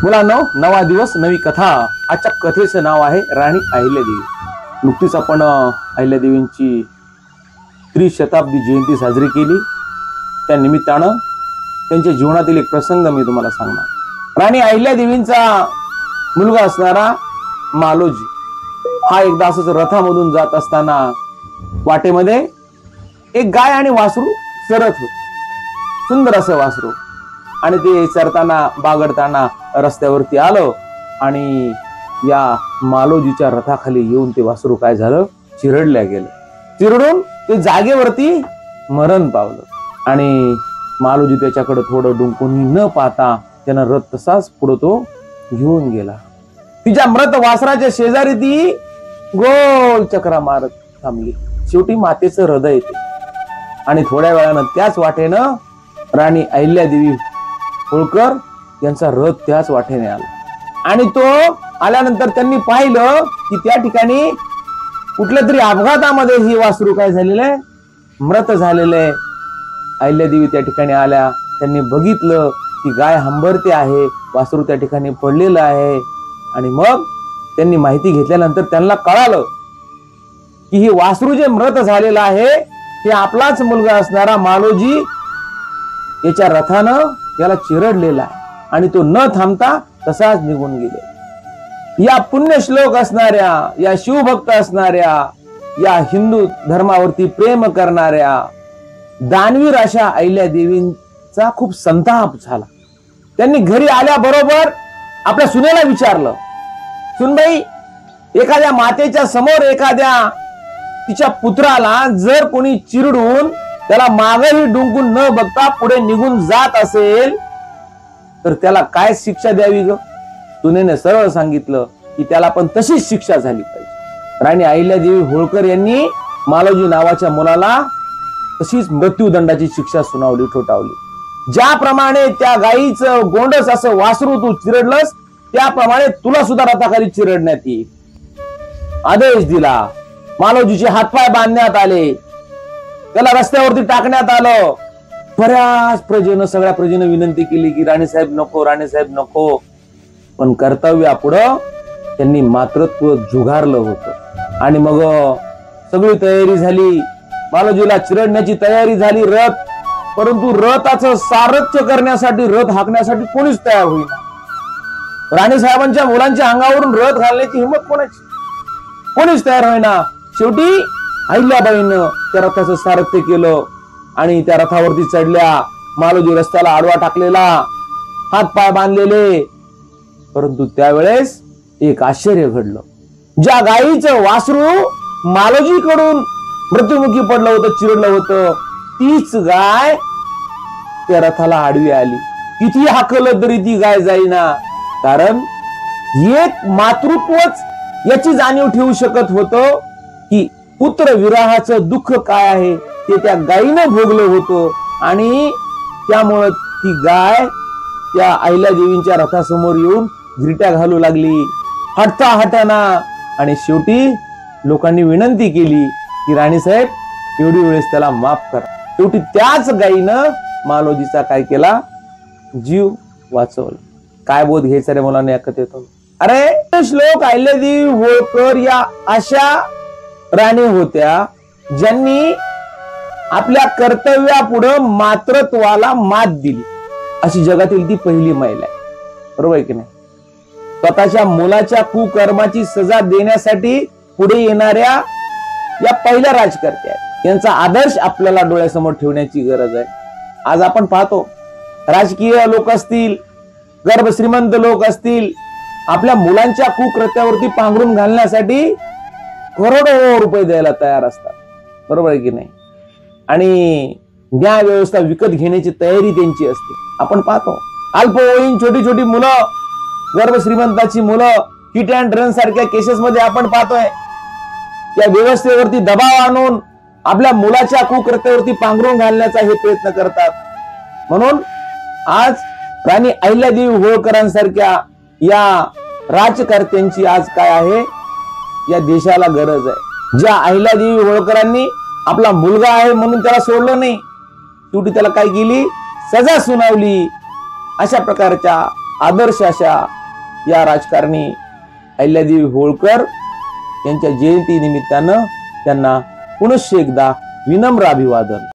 मुलांनो, नवा दिवस नवी कथा. आजच्या कथेचं नाव आहे राणी अहिल्यादेवी. नुकतीच आपण अहिल्यादेवींची त्रिशताब्दी जयंती साजरी केली. त्या निमित्तानं त्यांच्या जीवनातील एक प्रसंग मी तुम्हाला सांगणार. राणी अहिल्यादेवींचा मुलगा असणारा मालोजी हा एकदा असंच रथामधून जात असताना वाटेमध्ये एक गाय आणि वासरू चरत होत. सुंदर असं वासरू, आणि ते चरताना बागडताना रस्त्यावरती आलं आणि या मालोजीच्या रथाखाली येऊन ते वासरू काय झालं, चिरडल्या गेलं. चिरडून ते जागेवरती मरण पावलं आणि मालोजी त्याच्याकडे थोडं डुंकून न पाहता त्यानं रथ तसाच पुढे तो घेऊन गेला. तिच्या मृत वासराच्या शेजारी ती गोल चक्रा मारत थांबली. शेवटी मातेचं हृदय येते आणि थोड्या वेळानं त्याच वाटेनं राणी अहिल्यादेवी होळकर यांचा रथ त्याच वाटेने आला. आणि तो आल्यानंतर त्यांनी पाहिलं की त्या ठिकाणी कुठल्या तरी अपघातामध्ये ही वासरू काय झालेलं आहे, मृत झालेलं आहे. अहिल्यादेवी त्या ठिकाणी आल्या. त्यांनी बघितलं की गाय हंबरते आहे, वासरू त्या ठिकाणी पडलेलं आहे. आणि मग त्यांनी माहिती घेतल्यानंतर त्यांना कळालं की हे वासरू जे मृत झालेलं आहे ते आपलाच मुलगा असणारा मालोजी याच्या रथानं याला चिरडलेला आहे आणि तो न थांबता तसाच निघून गेले. या पुण्यश्लोक असणाऱ्या, या शिवभक्त असणाऱ्या, या हिंदू धर्मावरती प्रेम करणाऱ्या दानवीर अशा अहिल्यादेवींचा खूप संताप झाला. त्यांनी घरी आल्याबरोबर आपल्या सुनेला विचारलं, सुनबाई, एखाद्या मातेच्या समोर एखाद्या तिच्या पुत्राला जर कोणी चिरडून त्याला मागेही डुंकून न बघता पुढे निघून जात असेल तर त्याला काय शिक्षा द्यावी ग? सुनेने सरळ सांगितलं की त्याला पण तशीच शिक्षा झाली पाहिजे. राणी अहिल्यादेवी होळकर यांनी मालोजी नावाच्या मुलाला तशीच मृत्यूदंडाची शिक्षा सुनावली, ठोठावली. ज्याप्रमाणे त्या गायीचं गोंडस असं वासरू तू चिरडलंस त्याप्रमाणे तुला सुद्धा रथाखाली चिरडण्यात येईल. आदेश दिला. मालोजीचे हातपाय बांधण्यात आले, त्याला रस्त्यावरती टाकण्यात आलं. बऱ्याच प्रजेनं, सगळ्या प्रजेनं विनंती केली की राणीसाहेब नको, राणीसाहेब नको. पण कर्तव्यापुढं त्यांनी मातृत्व झुगारलं होतं. आणि मग सगळी तयारी झाली, मालोजीला चिरडण्याची तयारी झाली. परंतु रथाचं सारथ्य करण्यासाठी, रथ हाकण्यासाठी कोणीच तयार होईना. राणीसाहेबांच्या मुलांच्या अंगावरून रथ घालण्याची हिंमत कोणीच तयार होईना. शेवटी अहिल्याबाईंनं त्या रथाचं सारथ्य केलं आणि त्या रथावरती चढल्या. मालोजी रस्त्याला आडवा टाकलेला, हात पाय बांधलेले. परंतु त्यावेळेस एक आश्चर्य घडलं. ज्या गायीचं वासरू मालोजीकडून मृत्युमुखी पडलं होतं, चिरडलं होतं, तीच गाय त्या रथाला आडवी आली. किती हाकलं तरी ती गाय जाईना. कारण एक मातृत्वच याची जाणीव ठेवू शकत होतं की पुत्र विराहाचं दुःख काय आहे ते त्या गायीनं भोगलं होतं. आणि त्यामुळं ती गाय त्या अहिल्यादेवींच्या रथासमोर येऊन घिरट्या घालू लागली, हटता हटाना. आणि शेवटी लोकांनी विनंती केली की राणीसाहेब, एवढी वेळेस त्याला माफ करा. शेवटी त्याच गायीनं मालोजीचा काय केला, जीव वाचवला. काय बोध घ्यायचा रे मुलांना या कथेतून? अरे श्लोक अहिल्यादेवी होळकर या अशा राणी होत्या ज्यांनी आपल्या कर्तव्यापुढं मातृत्वाला मात दिली. अशी जगातील ती पहिली महिला आहे, बरोबर आहे की नाही? स्वतःच्या मुलाच्या कुकर्माची सजा देण्यासाठी पुढे येणाऱ्या या पहिल्या राजकर्त्या आहेत. यांचा आदर्श आपल्याला डोळ्यासमोर ठेवण्याची गरज आहे. आज आपण पाहतो राजकीय लोक असतील, गर्भश्रीमंत लोक असतील, आपल्या मुलांच्या कुकृत्यावरती पांघरून घालण्यासाठी करोडो रुपये द्यायला तयार असतात, बरोबर आहे की नाही? आणि न्याय व्यवस्था विकत घेण्याची तयारी त्यांची असते. आपण पाहतो अल्पवयीन छोटी छोटी मुलं, गर्भश्रीमंताची मुलं हिट अँड रन सारख्या केसेस मध्ये आपण पाहतोय त्या व्यवस्थेवरती दबाव आणून आपल्या मुलाच्या कुकृत्यावरती पांघरून घालण्याचा हे प्रयत्न करतात. म्हणून आज राणी अहिल्यादेवी होळकरांसारख्या या राजकर्त्यांची आज काय आहे, या देशाला गरज आहे. ज्या अहिल्यादेवी होळकरांनी आपला मुलगा आहे म्हणून त्याला सोडलं नाही, शेवटी त्याला काय केली, सजा सुनावली. अशा प्रकारच्या आदर्श अशा या राजकारणी अहिल्यादेवी होळकर यांच्या जयंती निमित्तानं त्यांना पुनश्च एकदा विनम्र अभिवादन.